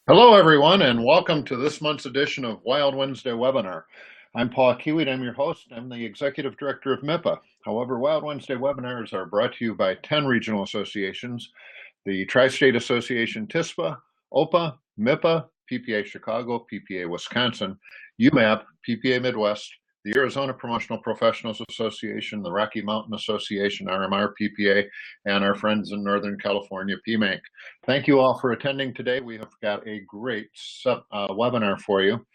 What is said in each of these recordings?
Hello, everyone, and welcome to this month's edition of Wild Wednesday webinar. I'm Paul Kiewit. I'm your host. I'm the Executive Director of MIPA. However, Wild Wednesday webinars are brought to you by 10 regional associations: the Tri-State Association TISPA, OPA, MIPA, PPA Chicago, PPA Wisconsin, UMAP, PPA Midwest, the Arizona Promotional Professionals Association, the Rocky Mountain Association, RMR PPA, and our friends in Northern California, PMANC. Thank you all for attending today. We have got a great webinar for you.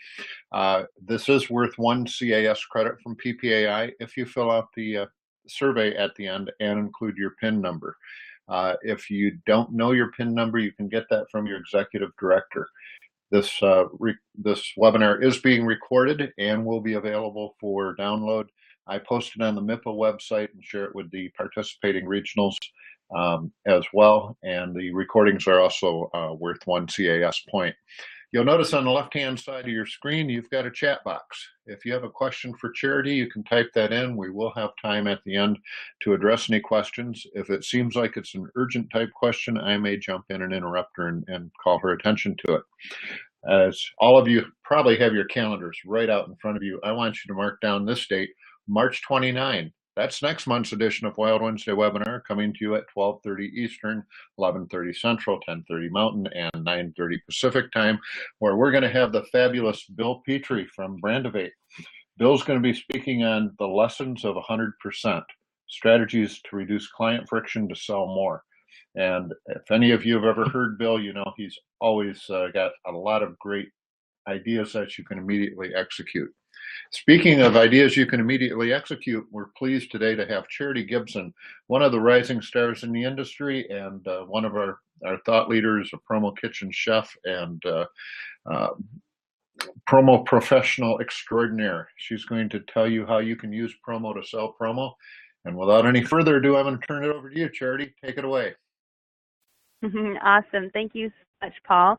This is worth one CAS credit from PPAI if you fill out the survey at the end and include your PIN number. If you don't know your PIN number, you can get that from your executive director. This webinar is being recorded and will be available for download. I post it on the MIPA website and share it with the participating regionals as well. And the recordings are also worth one CAS point. You'll notice on the left-hand side of your screen, you've got a chat box. If you have a question for Charity, you can type that in. We will have time at the end to address any questions. If it seems like it's an urgent type question, I may jump in and interrupt her and call her attention to it. As all of you probably have your calendars right out in front of you, I want you to mark down this date, March 29. That's next month's edition of Wild Wednesday webinar, coming to you at 12:30 Eastern, 11:30 Central, 10:30 Mountain, and 9:30 Pacific time, where we're going to have the fabulous Bill Petrie from Brandivate. Bill's going to be speaking on the lessons of 100%, strategies to reduce client friction to sell more. And if any of you have ever heard Bill, you know he's always got a lot of great ideas that you can immediately execute. Speaking of ideas you can immediately execute, we're pleased today to have Charity Gibson, one of the rising stars in the industry and one of our thought leaders, a promo kitchen chef and promo professional extraordinaire. She's going to tell you how you can use promo to sell promo. And without any further ado, I'm going to turn it over to you, Charity. Take it away. Awesome. Thank you so much, Paul.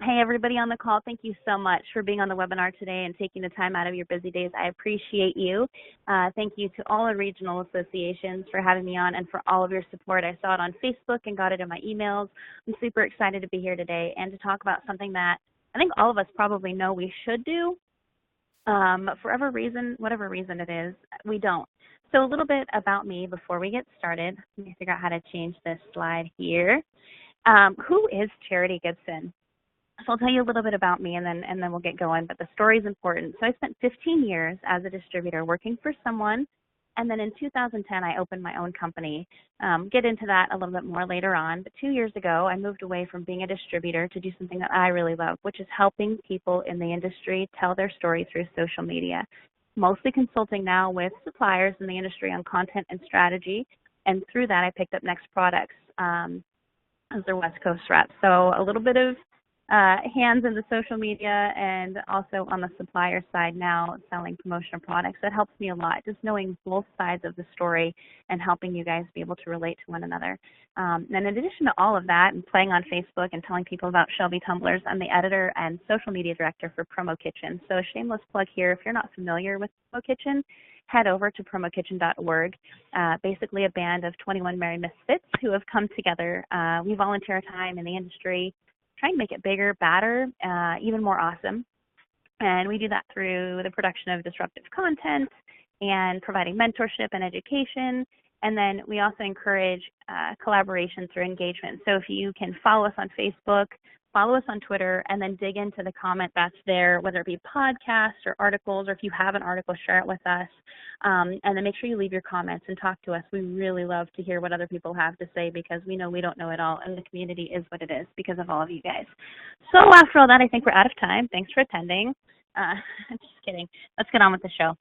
Hey, everybody on the call, thank you so much for being on the webinar today and taking the time out of your busy days. I appreciate you. Thank you to all the regional associations for having me on and for all of your support. I saw it on Facebook and got it in my emails. I'm super excited to be here today and to talk about something that I think all of us probably know we should do. For whatever reason it is, we don't. So a little bit about me before we get started. Let me figure out how to change this slide here. Who is Charity Gibson? So I'll tell you a little bit about me and then we'll get going, but the story is important. So I spent 15 years as a distributor working for someone, and then in 2010 I opened my own company. Get into that a little bit more later on, but 2 years ago I moved away from being a distributor to do something that I really love, which is helping people in the industry tell their story through social media. Mostly consulting now with suppliers in the industry on content and strategy, and through that I picked up Next Products as their West Coast rep. So a little bit of hands in the social media and also on the supplier side now selling promotional products. That helps me a lot, just knowing both sides of the story and helping you guys be able to relate to one another. And in addition to all of that and playing on Facebook and telling people about Shelby Tumblers, I'm the editor and social media director for Promo Kitchen. So a shameless plug here, if you're not familiar with Promo Kitchen, head over to promokitchen.org, basically a band of 21 merry misfits who have come together. We volunteer time in the industry, trying to make it bigger, badder, even more awesome. And we do that through the production of disruptive content and providing mentorship and education. And then we also encourage collaboration through engagement. So if you can follow us on Facebook, follow us on Twitter, and then dig into the comment that's there, whether it be podcasts or articles, or if you have an article, share it with us. And then make sure you leave your comments and talk to us. We really love to hear what other people have to say because we know we don't know it all, and the community is what it is because of all of you guys. So after all that, I think we're out of time. Thanks for attending. Just kidding. Let's get on with the show.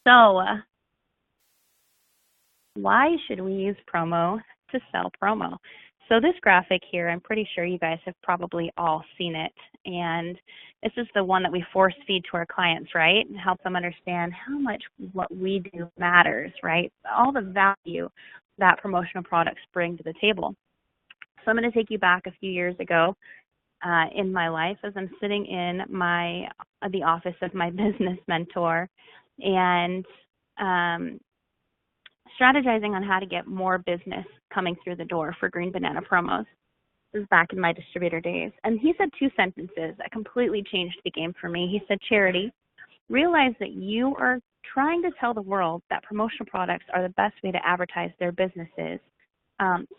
So why should we use promo to sell promo? So this graphic here, I'm pretty sure you guys have probably all seen it. And this is the one that we force feed to our clients, right? And help them understand how much what we do matters, right? All the value that promotional products bring to the table. So I'm going to take you back a few years ago in my life as I'm sitting in the office of my business mentor and strategizing on how to get more business coming through the door for Green Banana Promos. This is back in my distributor days. And he said two sentences that completely changed the game for me. He said, Charity, realize that you are trying to tell the world that promotional products are the best way to advertise their businesses.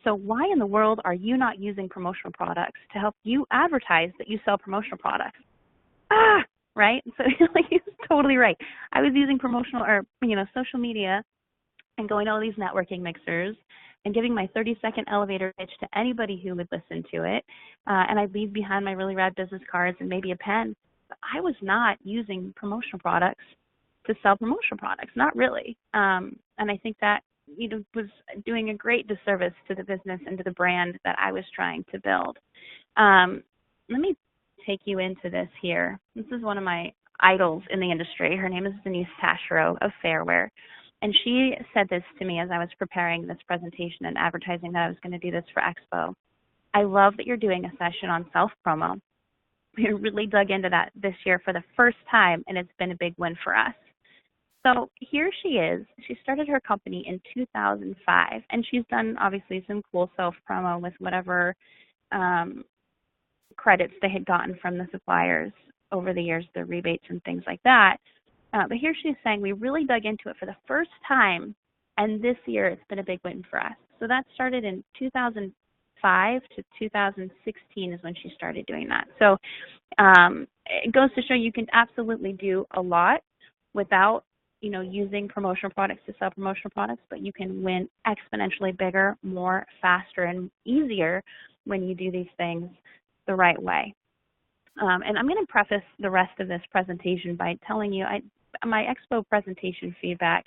So why in the world are you not using promotional products to help you advertise that you sell promotional products? Right? So like, he's totally right. I was using promotional or, social media and going to all these networking mixers and giving my 30-second elevator pitch to anybody who would listen to it. And I'd leave behind my really rad business cards and maybe a pen. But I was not using promotional products to sell promotional products, not really. And I think that was doing a great disservice to the business and to the brand that I was trying to build. Let me take you into this here. This is one of my idols in the industry. Her name is Denise Taschereau of Fairwear. And she said this to me as I was preparing this presentation and advertising that I was going to do this for Expo. I love that you're doing a session on self-promo. We really dug into that this year for the first time, and it's been a big win for us. So here she is. She started her company in 2005, and she's done obviously some cool self-promo with whatever credits they had gotten from the suppliers over the years, the rebates and things like that. But here she's saying we really dug into it for the first time, and this year it's been a big win for us. So that started in 2005 to 2016 is when she started doing that. So it goes to show you can absolutely do a lot without using promotional products to sell promotional products, but you can win exponentially bigger, more, faster, and easier when you do these things the right way. And I'm going to preface the rest of this presentation by telling you my Expo presentation feedback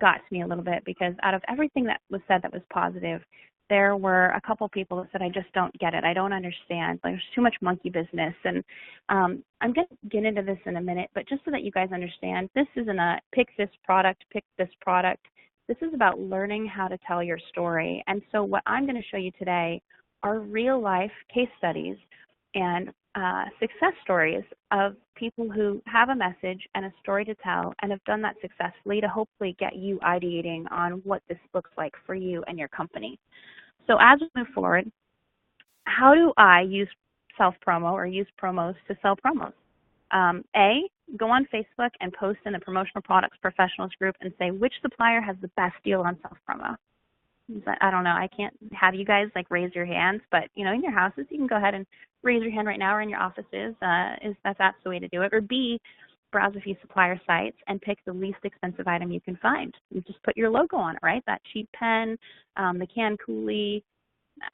got to me a little bit, because out of everything that was said that was positive, there were a couple people that said, I just don't get it. I don't understand. Like, there's too much monkey business. And I'm going to get into this in a minute, but just so that you guys understand, this isn't a pick this product, pick this product. This is about learning how to tell your story. And so what I'm going to show you today are real life case studies and success stories of people who have a message and a story to tell and have done that successfully to hopefully get you ideating on what this looks like for you and your company. So as we move forward, how do I use self-promo or use promos to sell promos? Go on Facebook and post in the Promotional Products Professionals group and say which supplier has the best deal on self-promo. I don't know. I can't have you guys raise your hands, but in your houses, you can go ahead and raise your hand right now, or in your offices. That's the way to do it. Or B, browse a few supplier sites and pick the least expensive item you can find. You just put your logo on it, right? That cheap pen, the can Coolie,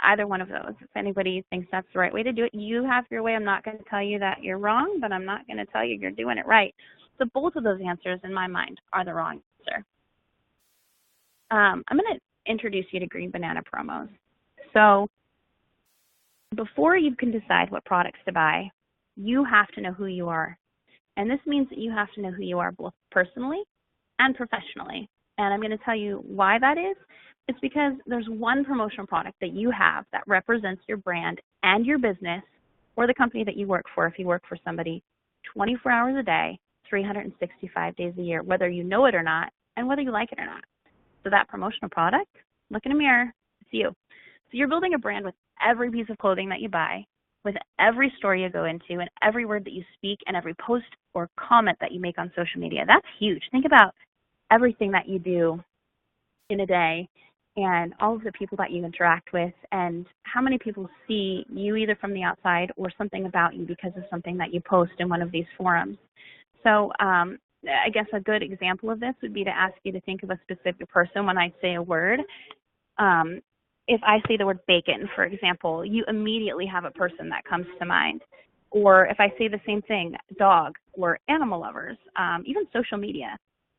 either one of those. If anybody thinks that's the right way to do it, you have your way. I'm not going to tell you that you're wrong, but I'm not going to tell you you're doing it right. So both of those answers, in my mind, are the wrong answer. I'm going to introduce you to Green Banana promos. So before you can decide what products to buy, you have to know who you are. And this means that you have to know who you are both personally and professionally. And I'm going to tell you why that is. It's because there's one promotional product that you have that represents your brand and your business or the company that you work for, if you work for somebody, 24 hours a day, 365 days a year, whether you know it or not, and whether you like it or not. So that promotional product, look in a mirror, it's you. So you're building a brand with every piece of clothing that you buy, with every story you go into, and every word that you speak, and every post or comment that you make on social media. That's huge. Think about everything that you do in a day and all of the people that you interact with and how many people see you either from the outside or something about you because of something that you post in one of these forums. So I guess a good example of this would be to ask you to think of a specific person when I say a word. If I say the word bacon, for example, you immediately have a person that comes to mind. Or if I say the same thing, dog or animal lovers, even social media.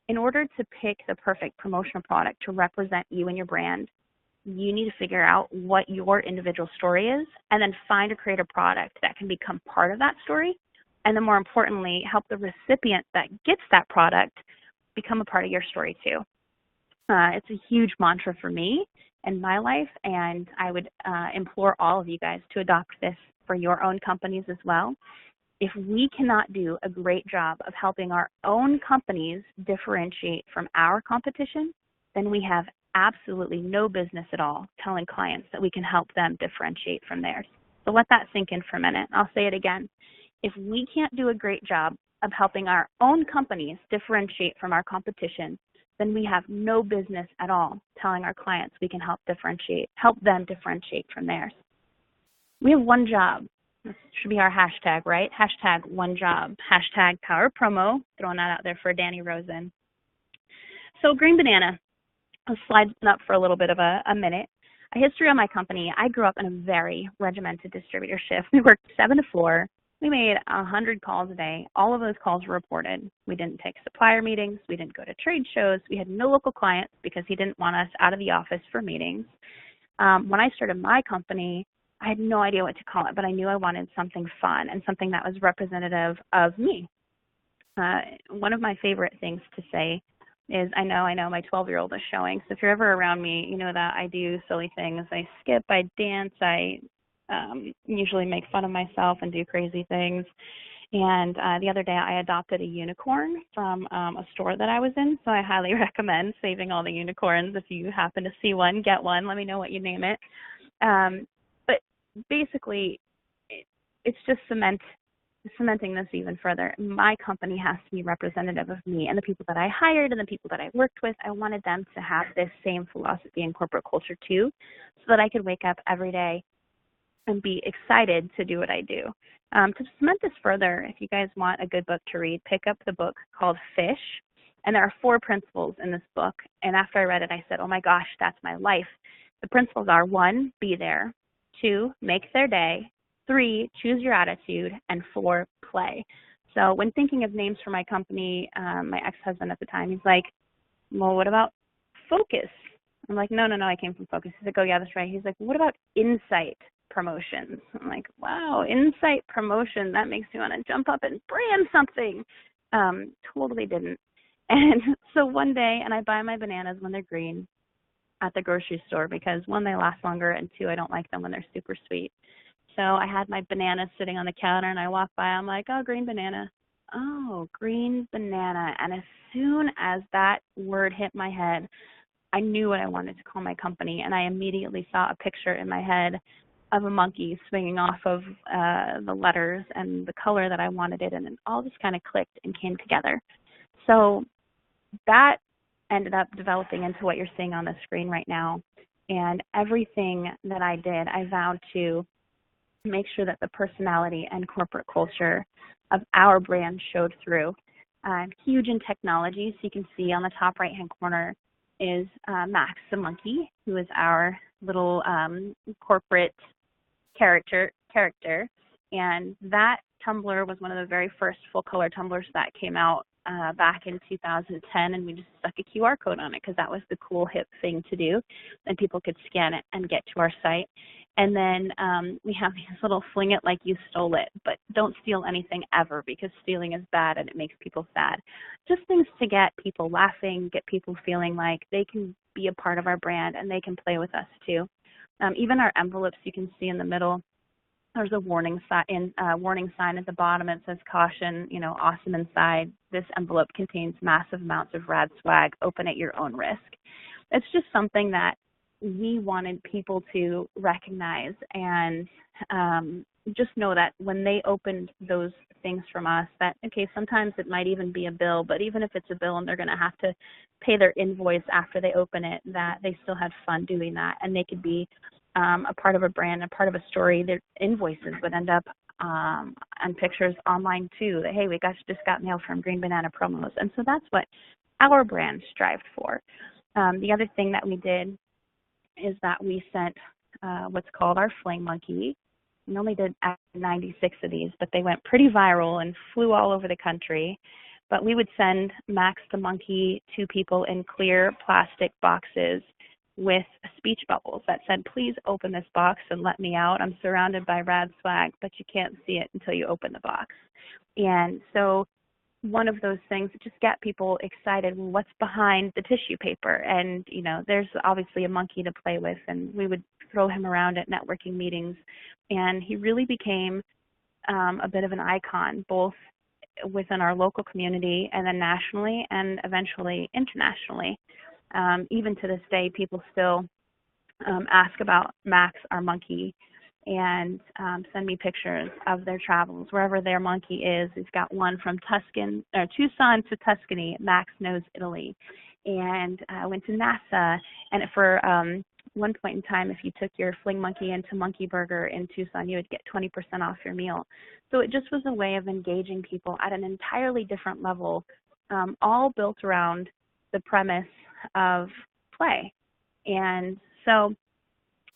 In order to pick the perfect promotional product to represent you and your brand, you need to figure out what your individual story is and then find or create a product that can become part of that story. And then more importantly, help the recipient that gets that product become a part of your story too. It's a huge mantra for me in my life, and I would implore all of you guys to adopt this for your own companies as well. If we cannot do a great job of helping our own companies differentiate from our competition, then we have absolutely no business at all telling clients that we can help them differentiate from theirs. So let that sink in for a minute. I'll say it again. If we can't do a great job of helping our own companies differentiate from our competition, then we have no business at all telling our clients we can help them differentiate from theirs. We have one job. This should be our hashtag, right? Hashtag one job. Hashtag power promo. Throwing that out there for Danny Rosen. So Green Banana, I'll slide up for a little bit of a minute. A history on my company. I grew up in a very regimented distributorship. We worked 7 to 4. We made 100 calls a day. All of those calls were reported. We didn't take supplier meetings. We didn't go to trade shows. We had no local clients because he didn't want us out of the office for meetings. When I started my company, I had no idea what to call it, but I knew I wanted something fun and something that was representative of me. One of my favorite things to say is, I know my 12-year-old is showing, so if you're ever around me, you know that I do silly things. I skip, I dance, I usually make fun of myself and do crazy things. And the other day I adopted a unicorn from a store that I was in, so I highly recommend saving all the unicorns. If you happen to see one, get one. Let me know what you name it. But basically, it's just cementing this even further. My company has to be representative of me and the people that I hired and the people that I worked with. I wanted them to have this same philosophy and corporate culture too, so that I could wake up every day and be excited to do what I do. To cement this further, if you guys want a good book to read, pick up the book called Fish. And there are 4 principles in this book. And after I read it, I said, oh my gosh, that's my life. The principles are 1, be there. 2, make their day. 3, choose your attitude. And 4, play. So when thinking of names for my company, my ex-husband at the time, he's like, well, what about Focus? I'm like, no, I came from Focus. He's like, oh yeah, that's right. He's like, what about Insight Promotions? I'm like, wow, Insight Promotion. That makes me want to jump up and brand something. Totally didn't. And so one day, and I buy my bananas when they're green at the grocery store because 1, they last longer, and 2, I don't like them when they're super sweet. So I had my bananas sitting on the counter, and I walked by. I'm like, oh, green banana. Oh, green banana. And as soon as that word hit my head, I knew what I wanted to call my company, and I immediately saw a picture in my head of a monkey swinging off of the letters and the color that I wanted it in, and all just kind of clicked and came together. So that ended up developing into what you're seeing on the screen right now. And everything that I did, I vowed to make sure that the personality and corporate culture of our brand showed through. I'm huge in technology, so you can see on the top right-hand corner is Max the monkey, who is our little corporate character. And that tumbler was one of the very first full-color tumblers that came out back in 2010, and we just stuck a QR code on it because that was the cool, hip thing to do, and people could scan it and get to our site. And then we have these little fling it like you stole it, but don't steal anything ever because stealing is bad and it makes people sad. Just things to get people laughing, get people feeling like they can be a part of our brand and they can play with us too. Even our envelopes, you can see in the middle, there's a warning sign at the bottom. It says, caution, awesome inside. This envelope contains massive amounts of rad swag. Open at your own risk. It's just something that we wanted people to recognize and just know that when they opened those things from us, that, okay, sometimes it might even be a bill, but even if it's a bill and they're going to have to pay their invoice after they open it, that they still had fun doing that, and they could be a part of a brand, a part of a story. Their invoices would end up and pictures online too, that, hey, we just got mail from Green Banana Promos. And so that's what our brand strived for. The other thing that we did is that we sent what's called our Flame Monkey. We only did 96 of these, but they went pretty viral and flew all over the country. But we would send Max the monkey to people in clear plastic boxes with speech bubbles that said, please open this box and let me out. I'm surrounded by rad swag, but you can't see it until you open the box. And so one of those things that just get people excited, well, what's behind the tissue paper? And, there's obviously a monkey to play with, and we would throw him around at networking meetings. And he really became a bit of an icon, both within our local community and then nationally and eventually internationally. Even to this day, people still ask about Max, our monkey, and send me pictures of their travels wherever their monkey is. We've got one from Tucson to Tuscany. Max knows Italy, and went to NASA. And for one point in time, if you took your Fling Monkey into Monkey Burger in Tucson, you would get 20% off your meal. So it just was a way of engaging people at an entirely different level, all built around the premise of play. And so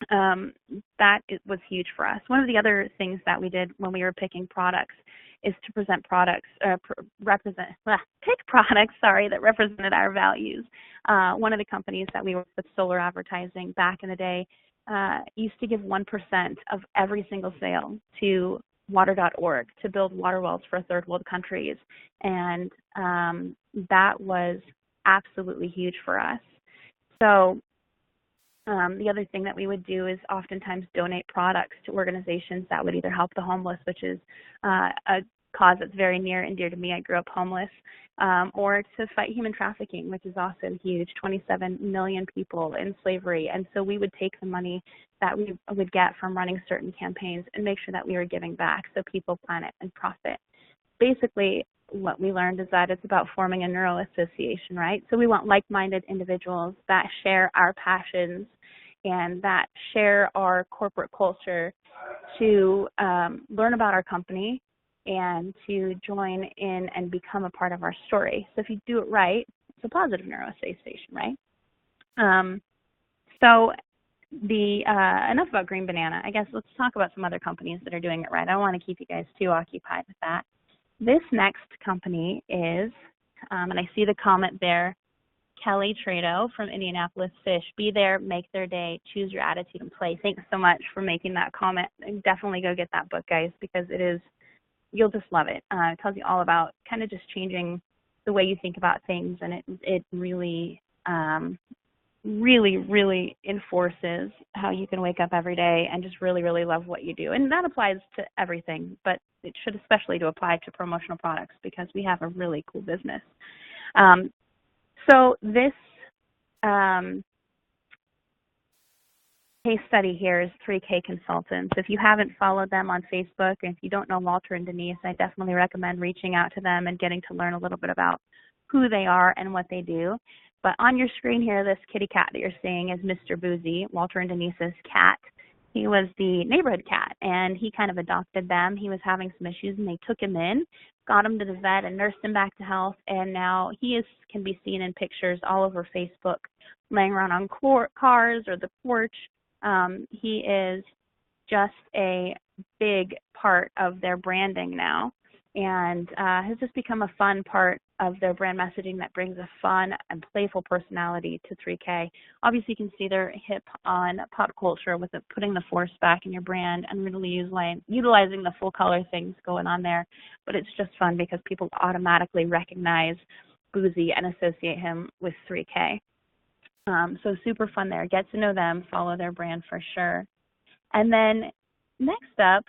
that was huge for us. One of the other things that we did when we were picking products is to present products, pick products, that represented our values. One of the companies that we worked with, Solar Advertising, back in the day, used to give 1% of every single sale to water.org to build water wells for third world countries. And that was absolutely huge for us. So the other thing that we would do is oftentimes donate products to organizations that would either help the homeless, which is a cause that's very near and dear to me. I grew up homeless, or to fight human trafficking, which is also huge, 27 million people in slavery. And so we would take the money that we would get from running certain campaigns and make sure that we were giving back, so people, planet, and profit. Basically, what we learned is that it's about forming a neural association, right? So we want like-minded individuals that share our passions and that share our corporate culture to learn about our company and to join in and become a part of our story. So if you do it right, it's a positive neural association, right? So enough about Green Banana. I guess let's talk about some other companies that are doing it right. I don't want to keep you guys too occupied with that. This next company is, and I see the comment there, Kelly Trado from Indianapolis Fish. Be there, make their day, choose your attitude and play. Thanks so much for making that comment. And definitely go get that book, guys, because you'll just love it. It tells you all about kind of just changing the way you think about things, and it really, really enforces how you can wake up every day and just really, really love what you do. And that applies to everything, but it should especially apply to promotional products because we have a really cool business. So this case study here is 3K Consultants. If you haven't followed them on Facebook, and if you don't know Walter and Denise, I definitely recommend reaching out to them and getting to learn a little bit about who they are and what they do. But on your screen here, this kitty cat that you're seeing is Mr. Boozy, Walter and Denise's cat. He was the neighborhood cat, and he kind of adopted them. He was having some issues, and they took him in, got him to the vet, and nursed him back to health. And now he can be seen in pictures all over Facebook, laying around on cars or the porch. He is just a big part of their branding now, and has just become a fun part of their brand messaging that brings a fun and playful personality to 3K. Obviously, you can see they're hip on pop culture with putting the force back in your brand and really utilizing the full color things going on there. But it's just fun because people automatically recognize Boozy and associate him with 3K. So super fun there. Get to know them, follow their brand for sure. And then next up,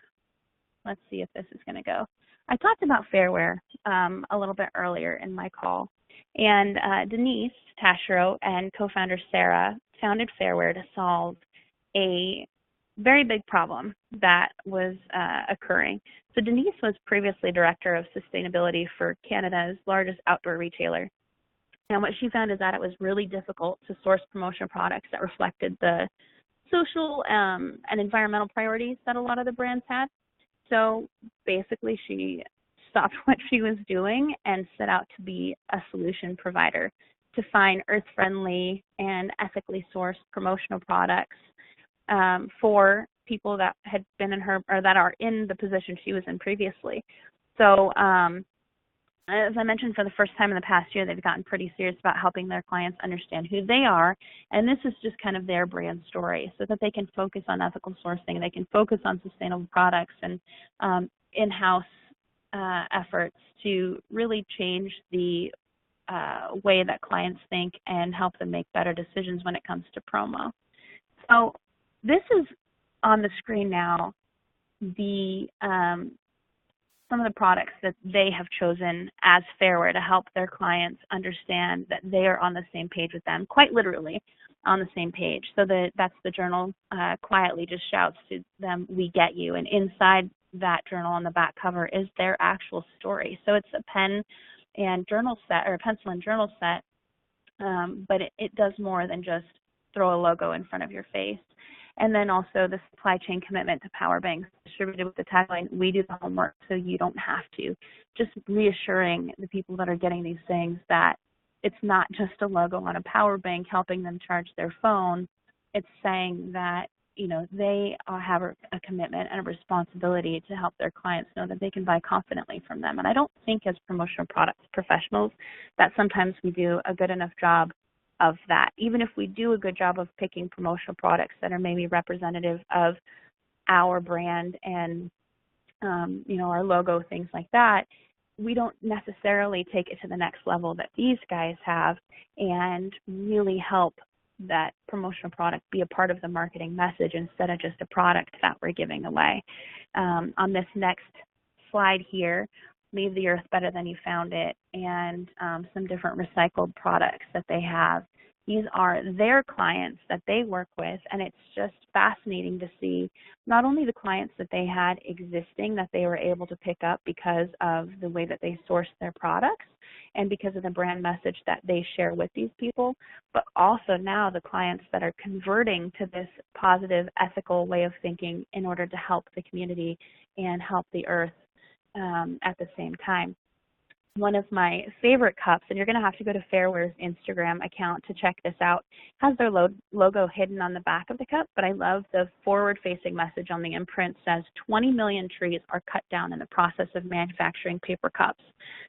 let's see if this is going to go. I talked about Fairware a little bit earlier in my call, and Denise Taschereau and co-founder Sarah founded Fairware to solve a very big problem that was occurring. So Denise was previously director of sustainability for Canada's largest outdoor retailer. And what she found is that it was really difficult to source promotional products that reflected the social and environmental priorities that a lot of the brands had. So basically, she stopped what she was doing and set out to be a solution provider to find earth-friendly and ethically sourced promotional products for people that had been in her, or that are in the position she was in previously. So as I mentioned, for the first time in the past year, they've gotten pretty serious about helping their clients understand who they are. And this is just kind of their brand story so that they can focus on ethical sourcing. They can focus on sustainable products and in-house efforts to really change the way that clients think and help them make better decisions when it comes to promo. So this is on the screen now, the some of the products that they have chosen as Fairware to help their clients understand that they are on the same page with them, quite literally on the same page. So that's the journal quietly just shouts to them, "We get you." And inside that journal on the back cover is their actual story. So it's a pen and journal set, or a pencil and journal set, but it does more than just throw a logo in front of your face. And then also the supply chain commitment to power banks, distributed with the tagline, "We do the homework so you don't have to." Just reassuring the people that are getting these things that it's not just a logo on a power bank helping them charge their phone. It's saying that, you know, they have a commitment and a responsibility to help their clients know that they can buy confidently from them. And I don't think as promotional products professionals that sometimes we do a good enough job of that. Even if we do a good job of picking promotional products that are maybe representative of our brand and, you know, our logo, things like that, we don't necessarily take it to the next level that these guys have and really help that promotional product be a part of the marketing message instead of just a product that we're giving away. On this next slide here, Leave the Earth Better Than You Found It, and some different recycled products that they have. These are their clients that they work with, and it's just fascinating to see not only the clients that they had existing that they were able to pick up because of the way that they source their products and because of the brand message that they share with these people, but also now the clients that are converting to this positive, ethical way of thinking in order to help the community and help the earth at the same time. One of my favorite cups, and you're going to have to go to Fairware's Instagram account to check this out, has their logo hidden on the back of the cup, but I love the forward-facing message on the imprint says 20 million trees are cut down in the process of manufacturing paper cups.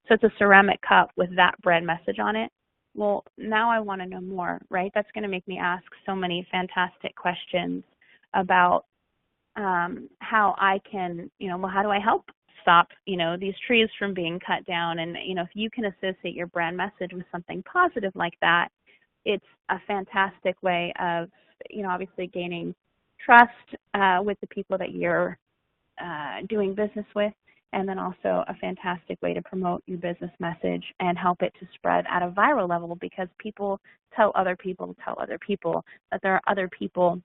So it's a ceramic cup with that brand message on it. Well, now I want to know more, right? That's going to make me ask so many fantastic questions about how I can, you know, well, how do I help stop, you know, these trees from being cut down? And, you know, if you can associate your brand message with something positive like that, it's a fantastic way of, you know, obviously gaining trust with the people that you're doing business with, and then also a fantastic way to promote your business message and help it to spread at a viral level, because people tell other people that there are other people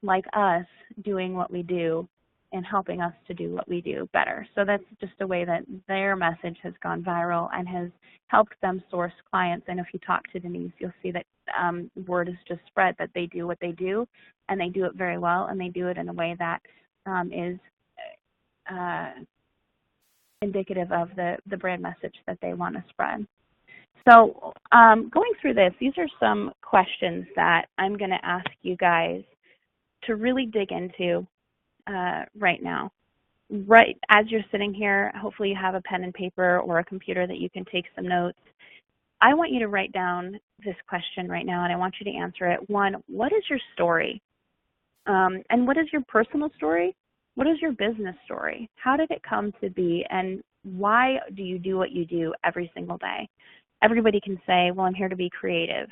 like us doing what we do and helping us to do what we do better. So that's just a way that their message has gone viral and has helped them source clients. And if you talk to Denise, you'll see that word has just spread that they do what they do, and they do it very well, and they do it in a way that is indicative of the brand message that they want to spread. So going through this, these are some questions that I'm going to ask you guys to really dig into right now. Right as you're sitting here, hopefully you have a pen and paper or a computer that you can take some notes. I want you to write down this question right now, and I want you to answer it. One, what is your story? And what is your personal story? What is your business story? How did it come to be, and why do you do what you do every single day? Everybody can say, well, I'm here to be creative.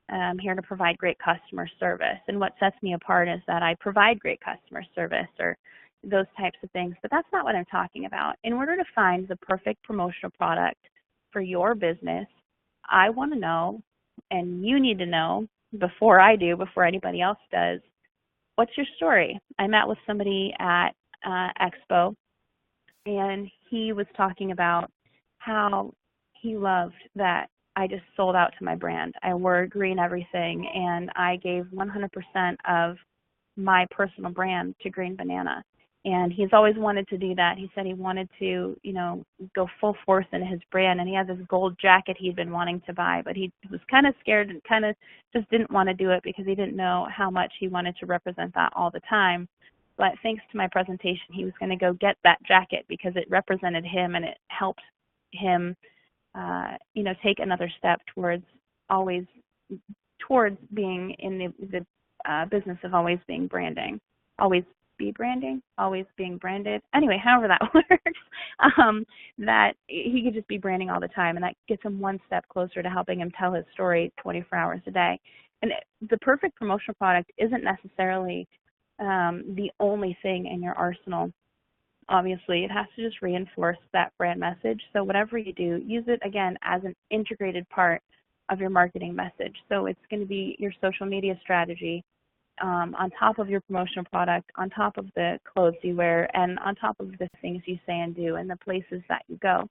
I'm here to provide great customer service. And what sets me apart is that I provide great customer service, or those types of things. But that's not what I'm talking about. In order to find the perfect promotional product for your business, I want to know, and you need to know before I do, before anybody else does, what's your story? I met with somebody at Expo, and he was talking about how he loved that I just sold out to my brand. I wore green everything, and I gave 100% of my personal brand to Green Banana. And he's always wanted to do that. He said he wanted to, you know, go full force in his brand, and he had this gold jacket he'd been wanting to buy, but he was kind of scared and kind of just didn't want to do it because he didn't know how much he wanted to represent that all the time. But thanks to my presentation, he was going to go get that jacket because it represented him, and it helped him you know, take another step towards being in the business of always being branding, always be branding, always being branded. Anyway, however that works, that he could just be branding all the time, and that gets him one step closer to helping him tell his story 24 hours a day. And the perfect promotional product isn't necessarily the only thing in your arsenal obviously. It has to just reinforce that brand message. So whatever you do, use it, again, as an integrated part of your marketing message. So it's going to be your social media strategy, on top of your promotional product, on top of the clothes you wear, and on top of the things you say and do and the places that you go.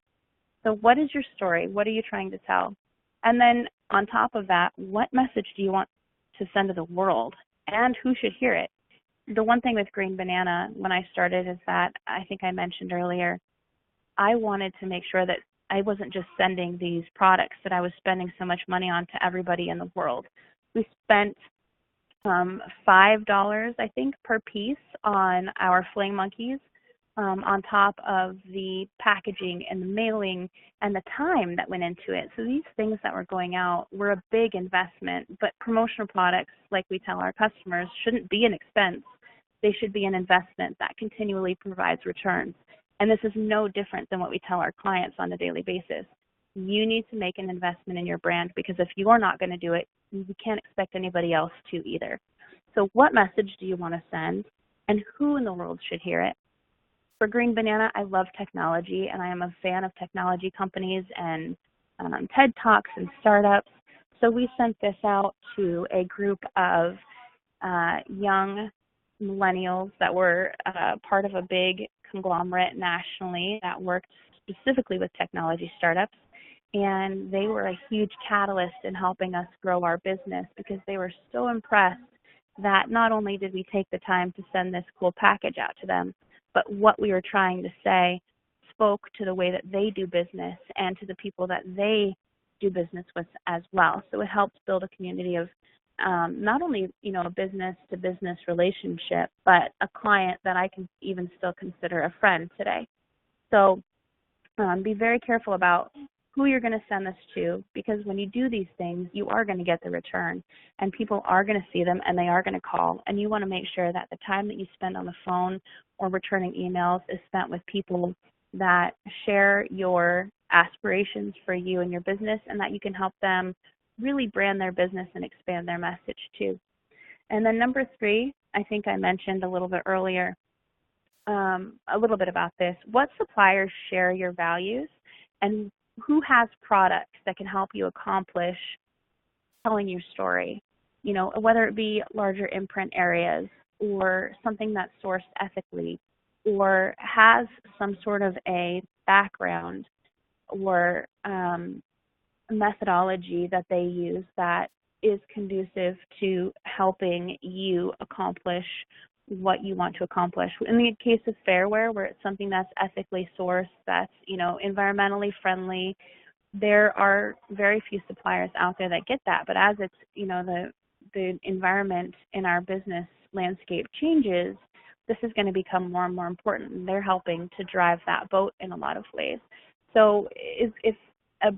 So what is your story? What are you trying to tell? And then on top of that, what message do you want to send to the world, and who should hear it? The one thing with Green Banana when I started is that, I think I mentioned earlier, I wanted to make sure that I wasn't just sending these products that I was spending so much money on to everybody in the world. We spent $5, I think, per piece on our Fling Monkeys, on top of the packaging and the mailing and the time that went into it. So these things that were going out were a big investment, but promotional products, like we tell our customers, shouldn't be an expense. They should be an investment that continually provides returns. And this is no different than what we tell our clients on a daily basis. You need to make an investment in your brand, because if you are not going to do it, you can't expect anybody else to either. So what message do you want to send, and who in the world should hear it? For Green Banana, I love technology, and I am a fan of technology companies and TED Talks and startups. So we sent this out to a group of young millennials that were part of a big conglomerate nationally that worked specifically with technology startups. And they were a huge catalyst in helping us grow our business, because they were so impressed that not only did we take the time to send this cool package out to them, but what we were trying to say spoke to the way that they do business and to the people that they do business with as well. So it helps build a community of not only, a business-to-business relationship, but a client that I can even still consider a friend today. So be very careful about who you're going to send this to, because when you do these things, you are going to get the return, and people are going to see them, and they are going to call, and you want to make sure that the time that you spend on the phone or returning emails is spent with people that share your aspirations for you and your business, and that you can help them really brand their business and expand their message too. And then number 3, I think I mentioned a little bit earlier, a little bit about this. What suppliers share your values, and who has products that can help you accomplish telling your story? Whether it be larger imprint areas, or something that's sourced ethically, or has some sort of a background or methodology that they use that is conducive to helping you accomplish what you want to accomplish. In the case of Fairwear, where it's something that's ethically sourced, that's environmentally friendly, there are very few suppliers out there that get that. But as it's the environment in our business landscape changes, this is going to become more and more important, and they're helping to drive that boat in a lot of ways. So if a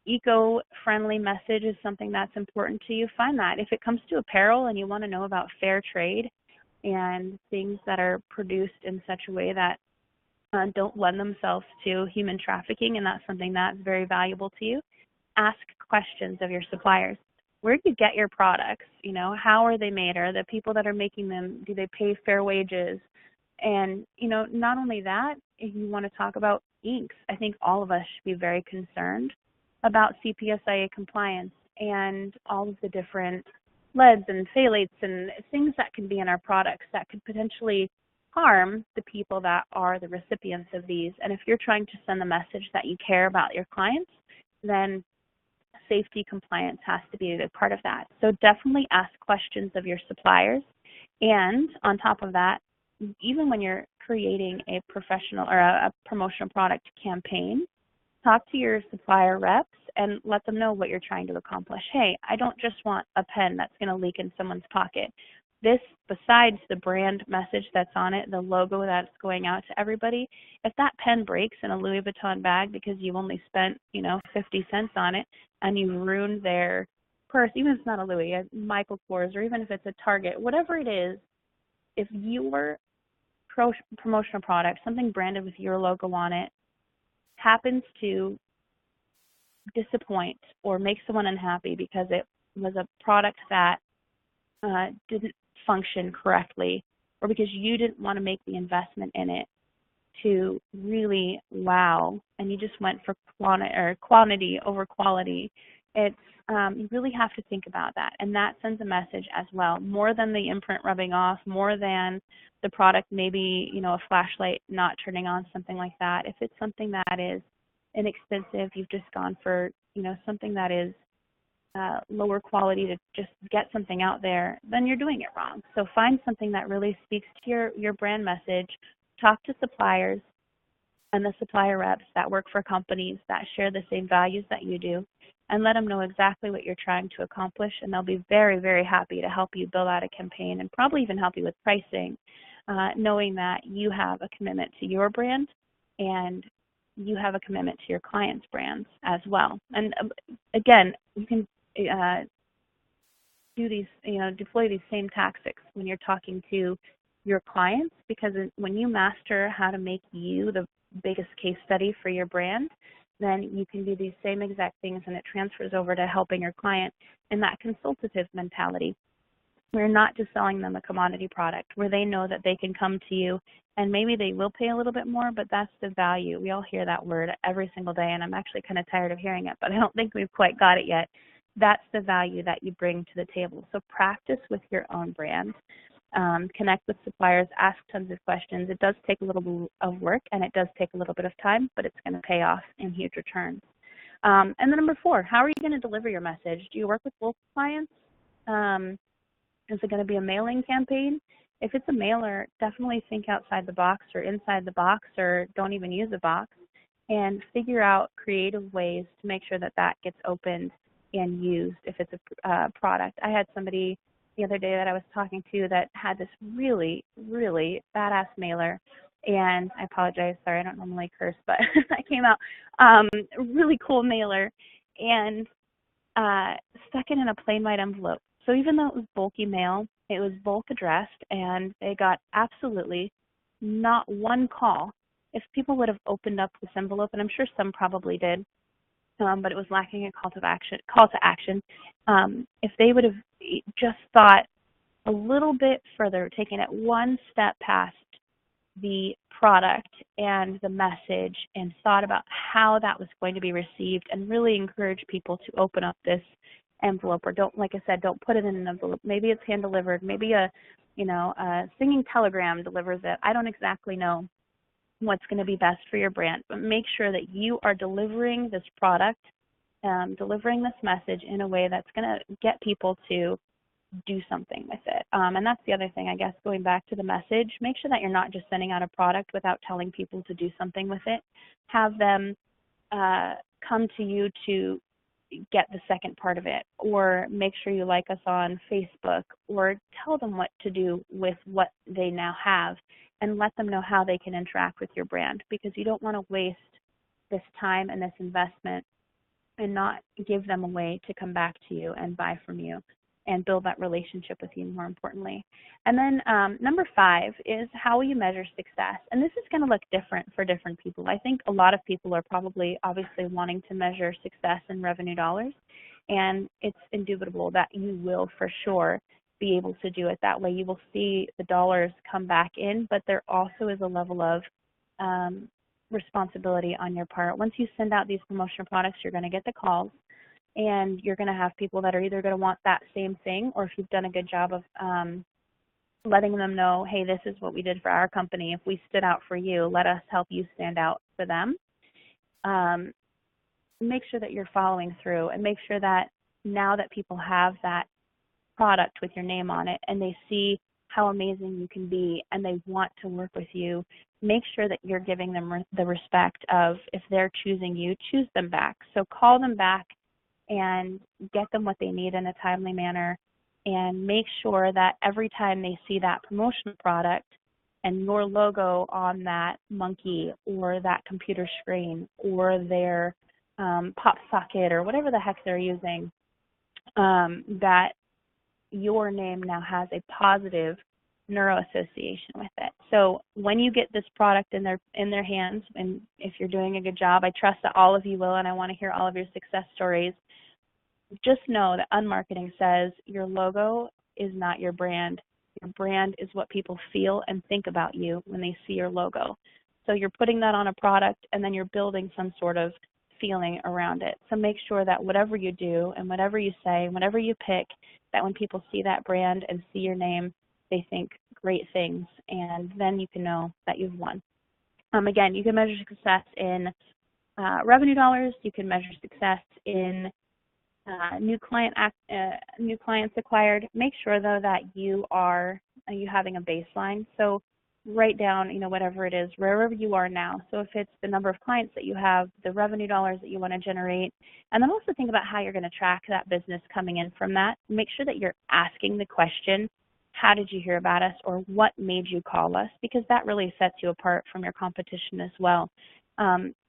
eco-friendly message is something that's important to you, find that. If it comes to apparel and you want to know about fair trade and things that are produced in such a way that don't lend themselves to human trafficking, and that's something that's very valuable to you, ask questions of your suppliers. Where do you get your products? How are they made? Are the people that are making them, do they pay fair wages? And, not only that, if you want to talk about inks, I think all of us should be very concerned about CPSIA compliance and all of the different leads and phthalates and things that can be in our products that could potentially harm the people that are the recipients of these. And if you're trying to send the message that you care about your clients, then safety compliance has to be a big part of that. So definitely ask questions of your suppliers. And on top of that, even when you're creating a professional or a promotional product campaign, talk to your supplier reps and let them know what you're trying to accomplish. Hey, I don't just want a pen that's going to leak in someone's pocket. This, besides the brand message that's on it, the logo that's going out to everybody, if that pen breaks in a Louis Vuitton bag because you only spent, 50 cents on it, and you've ruined their purse, even if it's not a Louis, a Michael Kors, or even if it's a Target, whatever it is, if your promotional product, something branded with your logo on it, happens to disappoint or make someone unhappy because it was a product that didn't function correctly, or because you didn't want to make the investment in it to really wow, and you just went for quantity over quality, it's you really have to think about that, and that sends a message as well, more than the imprint rubbing off, more than the product maybe, you know, a flashlight not turning on, something like that. If it's something that is inexpensive, you've just gone for, you know, something that is lower quality to just get something out there, then you're doing it wrong. So find something that really speaks to your brand message. Talk to suppliers and the supplier reps that work for companies that share the same values that you do, and let them know exactly what you're trying to accomplish, and they'll be very, very happy to help you build out a campaign and probably even help you with pricing, knowing that you have a commitment to your brand and you have a commitment to your clients' brands as well. And again, you can do these, you know, deploy these same tactics when you're talking to your clients, because when you master how to make you the biggest case study for your brand, then you can do these same exact things, and it transfers over to helping your client in that consultative mentality. We're not just selling them a commodity product where they know that they can come to you and maybe they will pay a little bit more, but that's the value. We all hear that word every single day, and I'm actually kind of tired of hearing it, but I don't think we've quite got it yet. That's the value that you bring to the table. So practice with your own brand. Connect with suppliers, ask tons of questions. It does take a little bit of work, and it does take a little bit of time, but it's going to pay off in huge returns. And then number 4, how are you going to deliver your message? Do you work with local clients? Is it going to be a mailing campaign? If it's a mailer, definitely think outside the box or inside the box, or don't even use a box, and figure out creative ways to make sure that that gets opened and used if it's a product. I had somebody the other day that I was talking to that had this really, really badass mailer, and I apologize, sorry, I don't normally curse, but that came out, really cool mailer, and stuck it in a plain white envelope. So even though it was bulky mail, it was bulk addressed, and they got absolutely not one call. If people would have opened up this envelope, and I'm sure some probably did, but it was lacking a call to action. If they would have just thought a little bit further, taken it one step past the product and the message, and thought about how that was going to be received, and really encourage people to open up this envelope, or don't, like I said, don't put it in an envelope. Maybe it's hand delivered. Maybe a singing telegram delivers it. I don't exactly know what's going to be best for your brand, but make sure that you are delivering this product, delivering this message in a way that's going to get people to do something with it. And that's the other thing, I guess, going back to the message, make sure that you're not just sending out a product without telling people to do something with it. Have them come to you to get the second part of it, or make sure you like us on Facebook, or tell them what to do with what they now have, and let them know how they can interact with your brand, because you don't want to waste this time and this investment and not give them a way to come back to you and buy from you and build that relationship with you, more importantly. And then number 5 is, how will you measure success? And this is going to look different for different people. I think a lot of people are probably obviously wanting to measure success in revenue dollars, and it's indubitable that you will for sure be able to do it that way. You will see the dollars come back in, but there also is a level of responsibility on your part. Once you send out these promotional products, you're going to get the calls, and you're going to have people that are either going to want that same thing, or if you've done a good job of letting them know, hey, this is what we did for our company. If we stood out for you, let us help you stand out for them. Make sure that you're following through, and make sure that now that people have that product with your name on it and they see how amazing you can be and they want to work with you, make sure that you're giving them the respect of, if they're choosing you, choose them back. So call them back and get them what they need in a timely manner, and make sure that every time they see that promotional product and your logo on that monkey or that computer screen or their pop socket or whatever the heck they're using, that your name now has a positive neuro association with it. So when you get this product in their hands, and if you're doing a good job, I trust that all of you will, and I want to hear all of your success stories. Just know that Unmarketing says your logo is not your brand. Your brand is what people feel and think about you when they see your logo. So you're putting that on a product, and then you're building some sort of feeling around it. So make sure that whatever you do and whatever you say, whatever you pick, that when people see that brand and see your name, they think great things, and then you can know that you've won. Again, you can measure success in revenue dollars. You can measure success in new clients acquired. Make sure though that you having a baseline. So write down, whatever it is, wherever you are now. So if it's the number of clients that you have, the revenue dollars that you want to generate, and then also think about how you're going to track that business coming in from that. Make sure that you're asking the question, how did you hear about us, or what made you call us? Because that really sets you apart from your competition as well.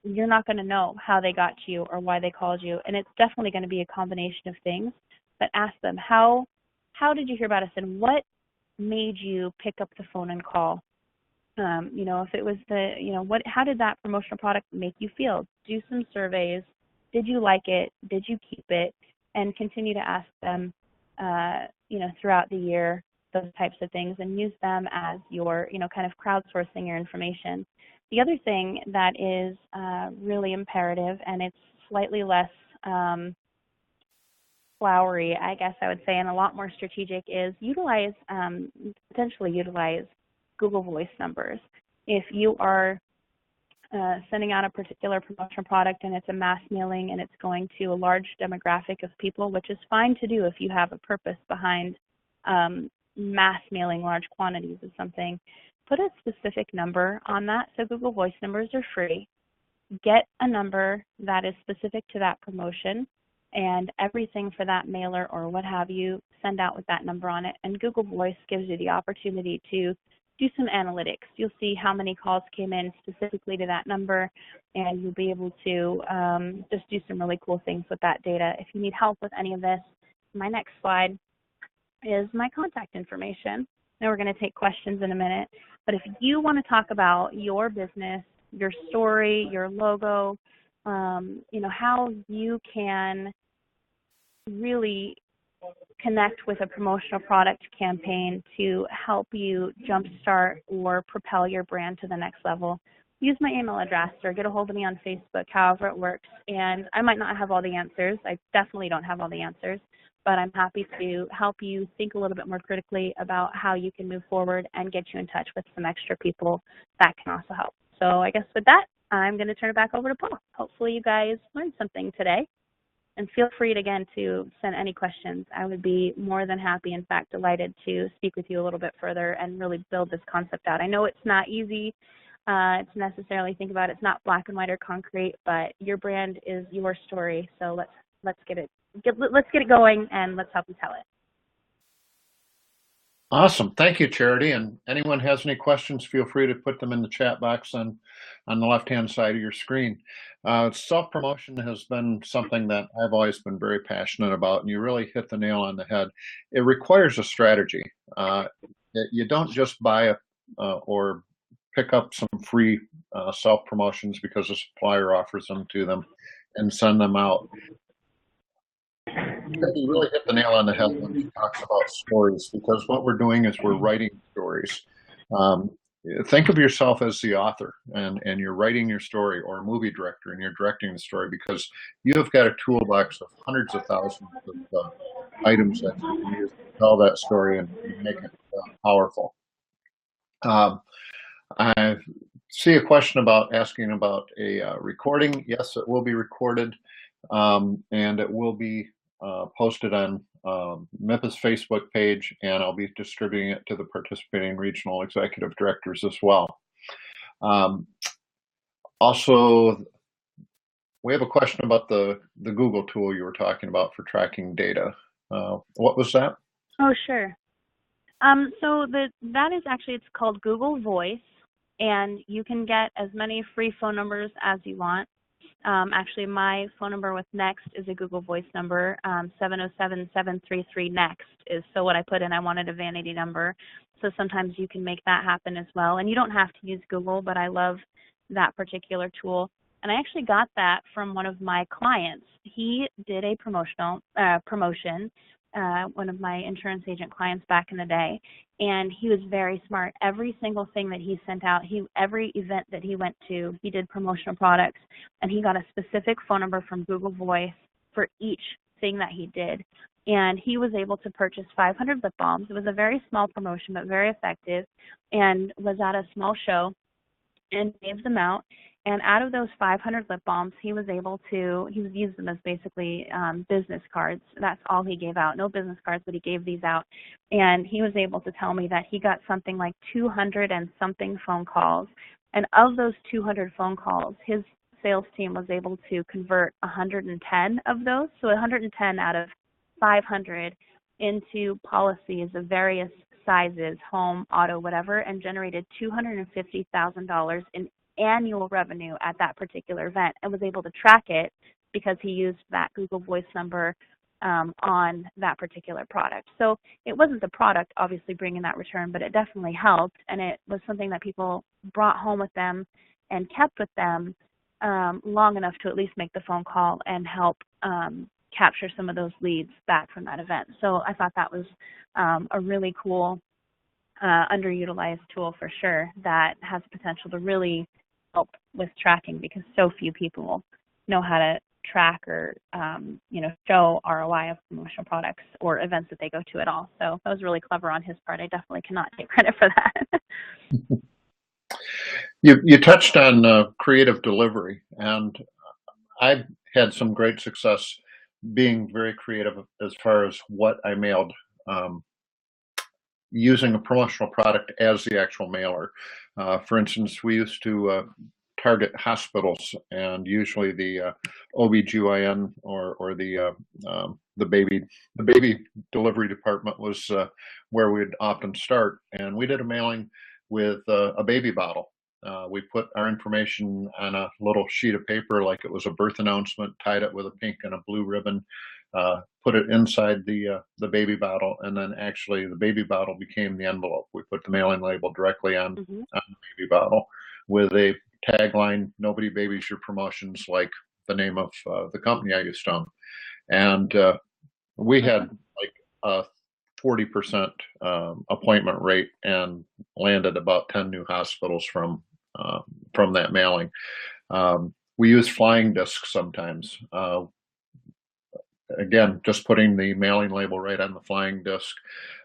You're not going to know how they got to you or why they called you, and it's definitely going to be a combination of things. But ask them, how did you hear about us, and what made you pick up the phone and call? If it was how did that promotional product make you feel? Do some surveys. Did you like it? Did you keep it? And continue to ask them, throughout the year, those types of things, and use them as your, kind of crowdsourcing your information. The other thing that is really imperative, and it's slightly less flowery, I guess I would say, and a lot more strategic, is potentially utilize Google Voice numbers. If you are sending out a particular promotional product and it's a mass mailing and it's going to a large demographic of people, which is fine to do if you have a purpose behind mass mailing large quantities of something, put a specific number on that. So Google Voice numbers are free. Get a number that is specific to that promotion, and everything for that mailer or what have you, send out with that number on it. And Google Voice gives you the opportunity to do some analytics. You'll see how many calls came in specifically to that number, and you'll be able to just do some really cool things with that data. If you need help with any of this, my next slide is my contact information. Now we're going to take questions in a minute, but if you want to talk about your business, your story, your logo, how you can really connect with a promotional product campaign to help you jumpstart or propel your brand to the next level, use my email address or get a hold of me on Facebook, however it works. And I might not have all the answers. I definitely don't have all the answers, but I'm happy to help you think a little bit more critically about how you can move forward and get you in touch with some extra people that can also help. So I guess with that, I'm going to turn it back over to Paul. Hopefully you guys learned something today. And feel free, again, to send any questions. I would be more than happy, in fact, delighted to speak with you a little bit further and really build this concept out. I know it's not easy to necessarily think about. It's not black and white or concrete, but your brand is your story. So let's get it going, and let's help you tell it. Awesome. Thank you, Charity. And anyone has any questions, feel free to put them in the chat box on the left-hand side of your screen. Self-promotion has been something that I've always been very passionate about, and you really hit the nail on the head. It requires a strategy. You don't just buy or pick up some free self-promotions because a supplier offers them to them and send them out. You really hit the nail on the head when she talks about stories, because what we're doing is we're writing stories. Think of yourself as the author, and you're writing your story, or a movie director, and you're directing the story, because you have got a toolbox of hundreds of thousands of items that you can use to tell that story and make it powerful. I see a question asking about a recording. Yes, it will be recorded, and it will be posted on MIPA's Facebook page, and I'll be distributing it to the participating regional executive directors as well. Also, we have a question about the Google tool you were talking about for tracking data. What was that? Oh, sure. So that is actually, it's called Google Voice, and you can get as many free phone numbers as you want. Actually, my phone number with Next is a Google Voice number, 707-733-NEXT is so what I put in. I wanted a vanity number, so sometimes you can make that happen as well. And you don't have to use Google, but I love that particular tool. And I actually got that from one of my clients. He did a promotion, one of my insurance agent clients back in the day, and he was very smart. Every single thing that he sent out, every event that he went to, he did promotional products, and he got a specific phone number from Google Voice for each thing that he did. And he was able to purchase 500 lip balms. It was a very small promotion, but very effective, and was at a small show and gave them out. And out of those 500 lip balms, he was used them as basically business cards. That's all he gave out. No business cards, but he gave these out. And he was able to tell me that he got something like 200 and something phone calls. And of those 200 phone calls, his sales team was able to convert 110 of those. So 110 out of 500 into policies of various sizes, home, auto, whatever, and generated $250,000 in annual revenue at that particular event, and was able to track it because he used that Google Voice number on that particular product. So it wasn't the product obviously bringing that return, but it definitely helped, and it was something that people brought home with them and kept with them long enough to at least make the phone call and help capture some of those leads back from that event. So I thought that was a really cool underutilized tool for sure that has potential to really help with tracking, because so few people know how to track or show ROI of promotional products or events that they go to at all. So that was really clever on his part. I definitely cannot take credit for that. You touched on creative delivery, and I've had some great success being very creative as far as what I mailed, using a promotional product as the actual mailer. For instance, we used to target hospitals, and usually the OBGYN or the baby delivery department was where we'd often start. And we did a mailing with a baby bottle. We put our information on a little sheet of paper like it was a birth announcement, tied it with a pink and a blue ribbon, put it inside the baby bottle, and then actually the baby bottle became the envelope. We put the mailing label directly on the baby bottle with a tagline, "Nobody babies your promotions like the name of the company I used to own." And we had like a 40% appointment rate and landed about 10 new hospitals from that mailing. We use flying discs sometimes. Again, just putting the mailing label right on the flying disc.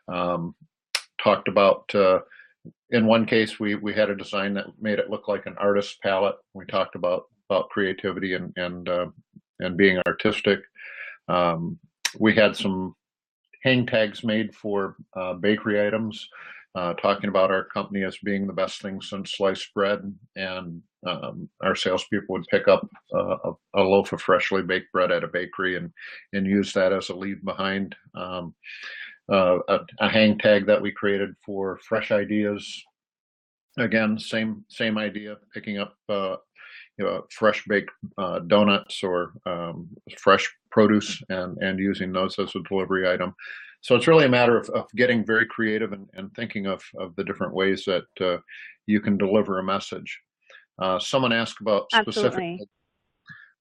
Talked about, in one case, we had a design that made it look like an artist's palette. We talked about creativity and being artistic. We had some hang tags made for bakery items, talking about our company as being the best thing since sliced bread, and our salespeople would pick up a loaf of freshly baked bread at a bakery and use that as a lead behind. A hang tag that we created for fresh ideas. Again, same idea, picking up fresh baked donuts or fresh produce and using those as a delivery item. So it's really a matter of getting very creative and thinking of the different ways that you can deliver a message. Someone asked about specifically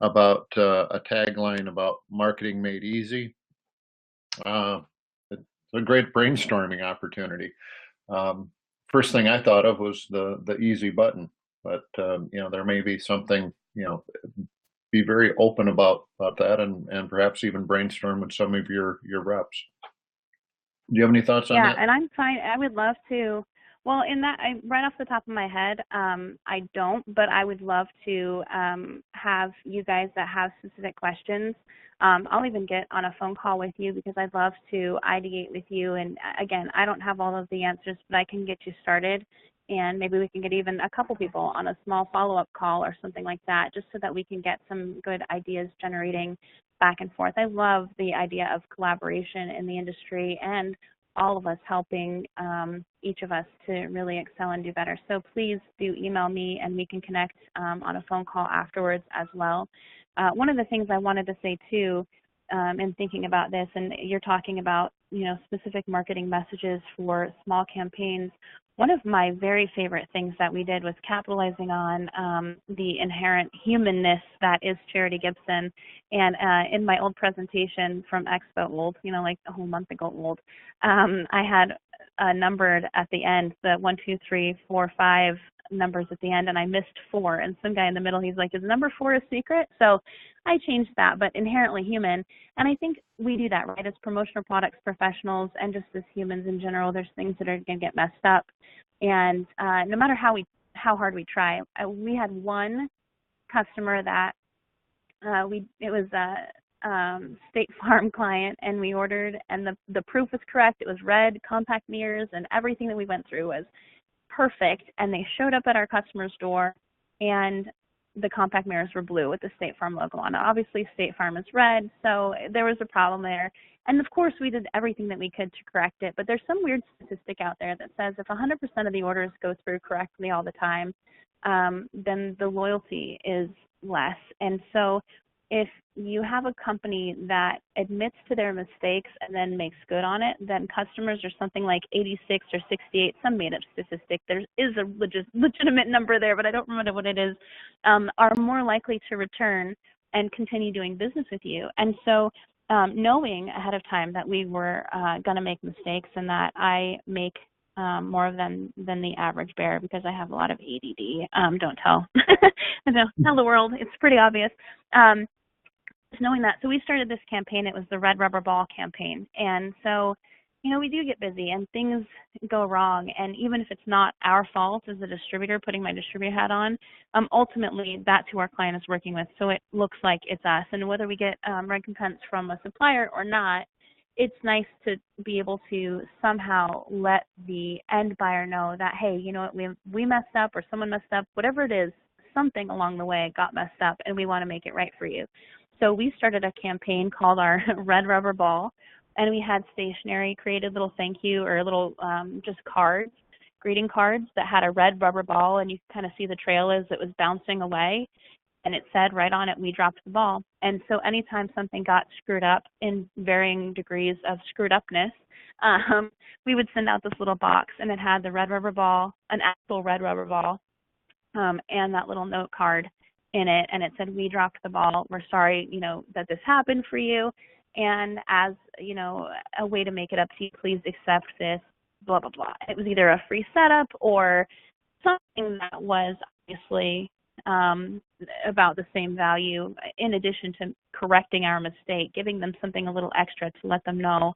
about a tagline about marketing made easy. It's a great brainstorming opportunity. First thing I thought of was the easy button, but there may be something, be very open about that and perhaps even brainstorm with some of your reps. Do you have any thoughts on that? Yeah, and I'm fine. I would love to. Well, right off the top of my head, I don't, but I would love to have you guys that have specific questions. I'll even get on a phone call with you, because I'd love to ideate with you. And again, I don't have all of the answers, but I can get you started. And maybe we can get even a couple people on a small follow-up call or something like that, just so that we can get some good ideas generating back and forth. I love the idea of collaboration in the industry and all of us helping each of us to really excel and do better. So please do email me, and we can connect on a phone call afterwards as well. One of the things I wanted to say too, in thinking about this, and you're talking about specific marketing messages for small campaigns. One of my very favorite things that we did was capitalizing on the inherent humanness that is Charity Gibson. And in my old presentation from Expo old, like a whole month ago old, I had numbered at the end the 1, 2, 3, 4, 5 numbers at the end, and I missed 4. And some guy in the middle, he's like, "Is number 4 a secret?" So I changed that, but inherently human. And I think we do that, right? As promotional products professionals and just as humans in general, there's things that are going to get messed up. And no matter how hard we try, we had one customer that it was a State Farm client, and we ordered, and the proof was correct. It was red compact mirrors, and everything that we went through was perfect. And they showed up at our customer's door, and the compact mirrors were blue with the State Farm logo on it. Obviously, State Farm is red, so there was a problem there. And of course, we did everything that we could to correct it. But there's some weird statistic out there that says if 100% of the orders go through correctly all the time, then the loyalty is less. And so if you have a company that admits to their mistakes and then makes good on it, then customers are something like 86 or 68, some made up statistic, there is a legitimate number there, but I don't remember what it is, are more likely to return and continue doing business with you. And so knowing ahead of time that we were going to make mistakes and that I make more of them than the average bear because I have a lot of ADD, don't tell. Don't tell the world, it's pretty obvious. Knowing that, so we started this campaign. It was the Red Rubber Ball campaign. And so, we do get busy and things go wrong. And even if it's not our fault as a distributor, putting my distributor hat on, ultimately that's who our client is working with. So it looks like it's us. And whether we get recompense from a supplier or not, it's nice to be able to somehow let the end buyer know that, hey, we messed up or someone messed up, whatever it is, something along the way got messed up and we want to make it right for you. So we started a campaign called our Red Rubber Ball, and we had stationery, created little thank you or little just cards, greeting cards that had a red rubber ball, and you could kind of see the trail as it was bouncing away, and it said right on it, "We dropped the ball." And so anytime something got screwed up in varying degrees of screwed upness, we would send out this little box, and it had the red rubber ball, an actual red rubber ball, and that little note card in it, and it said, "We dropped the ball. We're sorry, that this happened for you. And as, a way to make it up to you, please accept this, blah, blah, blah." It was either a free setup or something that was obviously about the same value, in addition to correcting our mistake, giving them something a little extra to let them know,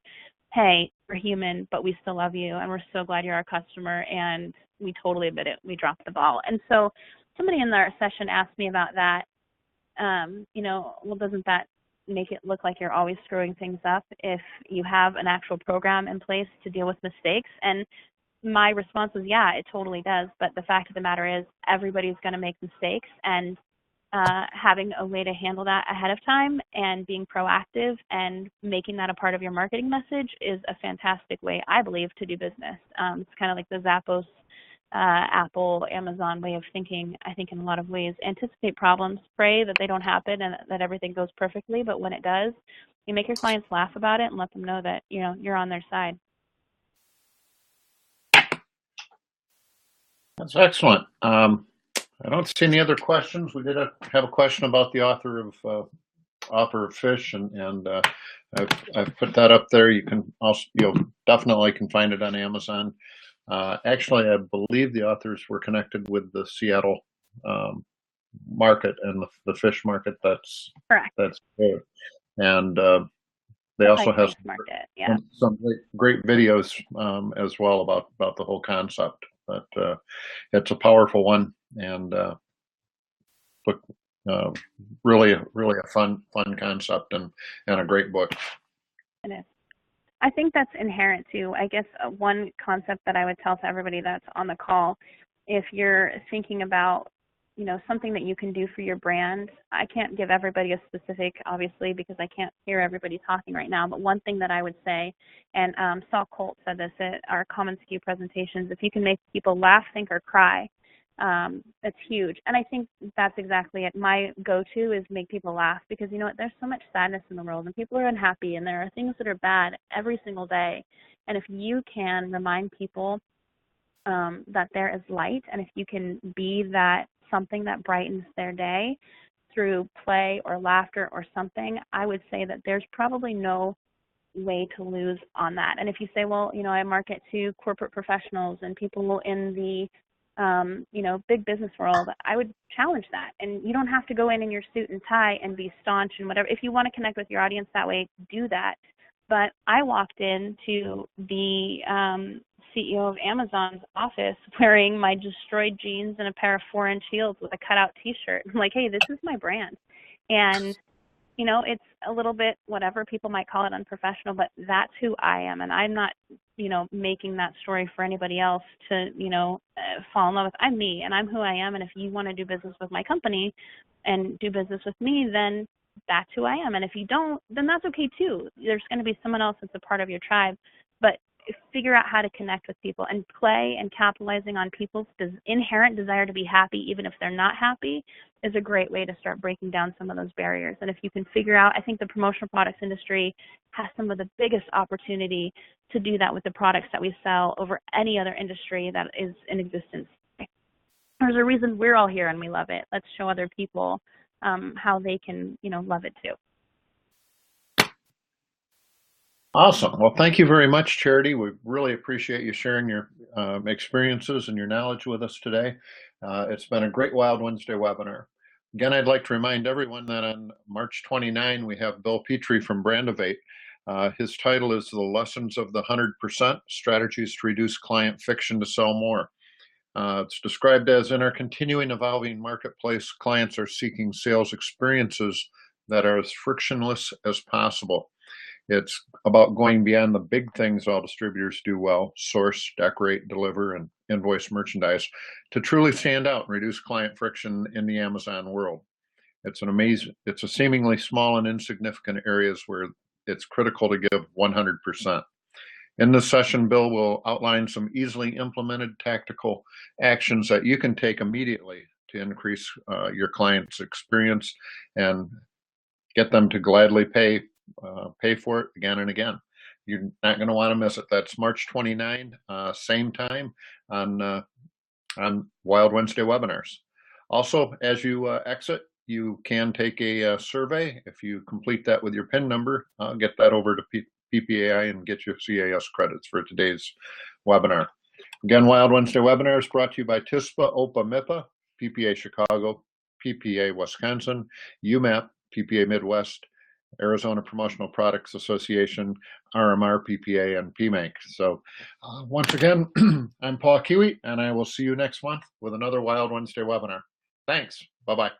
hey, we're human, but we still love you, and we're so glad you're our customer, and we totally admit it. We dropped the ball. And so somebody in our session asked me about that. Well, doesn't that make it look like you're always screwing things up if you have an actual program in place to deal with mistakes? And my response was, yeah, it totally does. But the fact of the matter is everybody's going to make mistakes, and having a way to handle that ahead of time and being proactive and making that a part of your marketing message is a fantastic way, I believe, to do business. It's kind of like the Zappos, Apple, Amazon way of thinking. I think in a lot of ways, anticipate problems, pray that they don't happen and that everything goes perfectly. But when it does, you make your clients laugh about it and let them know that, you're on their side. That's excellent. I don't see any other questions. We did have a question about the author of Fish, and I've put that up there. You can also, definitely can find it on Amazon. Actually, I believe the authors were connected with the Seattle market and the fish market. That's correct. That's good. And they also have some great videos as well about the whole concept. But it's a powerful one, and really a fun concept and a great book. It is. I think that's inherent too. I guess one concept that I would tell to everybody that's on the call, if you're thinking about, something that you can do for your brand, I can't give everybody a specific, obviously, because I can't hear everybody talking right now, but one thing that I would say, and Saul Colt said this at our Common SKU presentations, if you can make people laugh, think, or cry, It's huge. And I think that's exactly it. My go-to is make people laugh, because you know what? There's so much sadness in the world, and people are unhappy, and there are things that are bad every single day. And if you can remind people that there is light, and if you can be that something that brightens their day through play or laughter or something, I would say that there's probably no way to lose on that. And if you say, well, you know, I market to corporate professionals and people in the you know, big business world, I would challenge that. And you don't have to go in your suit and tie and be staunch and whatever. If you want to connect with your audience that way, do that. But I walked into the CEO of Amazon's office wearing my destroyed jeans and a pair of 4-inch heels with a cutout T-shirt. I'm like, hey, this is my brand. And you know, it's a little bit whatever people might call it unprofessional, but that's who I am. And I'm not, you know, making that story for anybody else to, you know, fall in love with. I'm me, and I'm who I am. And if you want to do business with my company and do business with me, then that's who I am. And if you don't, then that's okay too. There's going to be someone else that's a part of your tribe. But figure out how to connect with people, and play and capitalizing on people's inherent desire to be happy, even if they're not happy, is a great way to start breaking down some of those barriers. And if you can figure out, I think the promotional products industry has some of the biggest opportunity to do that with the products that we sell over any other industry that is in existence. There's a reason we're all here and we love it. Let's show other people how they can, you know, love it too. Awesome. Well, thank you very much, Charity. We really appreciate you sharing your experiences and your knowledge with us today. It's been a great Wild Wednesday webinar. Again, I'd like to remind everyone that on March 29, we have Bill Petrie from Brandivate. His title is The Lessons of the 100%, Strategies to Reduce Client Friction to Sell More. It's described as, in our continuing evolving marketplace, clients are seeking sales experiences that are as frictionless as possible. It's about going beyond the big things all distributors do well: source, decorate, deliver, and invoice merchandise, to truly stand out and reduce client friction in the Amazon world. It's a seemingly small and insignificant areas where it's critical to give 100%. In this session, Bill will outline some easily implemented tactical actions that you can take immediately to increase your client's experience and get them to gladly pay for it again and again. You're not going to want to miss it. That's March 29, same time on Wild Wednesday webinars. Also, as you exit, you can take a survey. If you complete that with your PIN number, I'll get that over to PPAI and get you CAS credits for today's webinar. Again, Wild Wednesday webinar is brought to you by TISPA, OPA, MIPA, PPA Chicago, PPA Wisconsin, UMAP, PPA Midwest, Arizona Promotional Products Association, RMR, PPA, and PMANC. So once again, I'm Paul Kiwi, and I will see you next month with another Wild Wednesday webinar. Thanks. Bye-bye.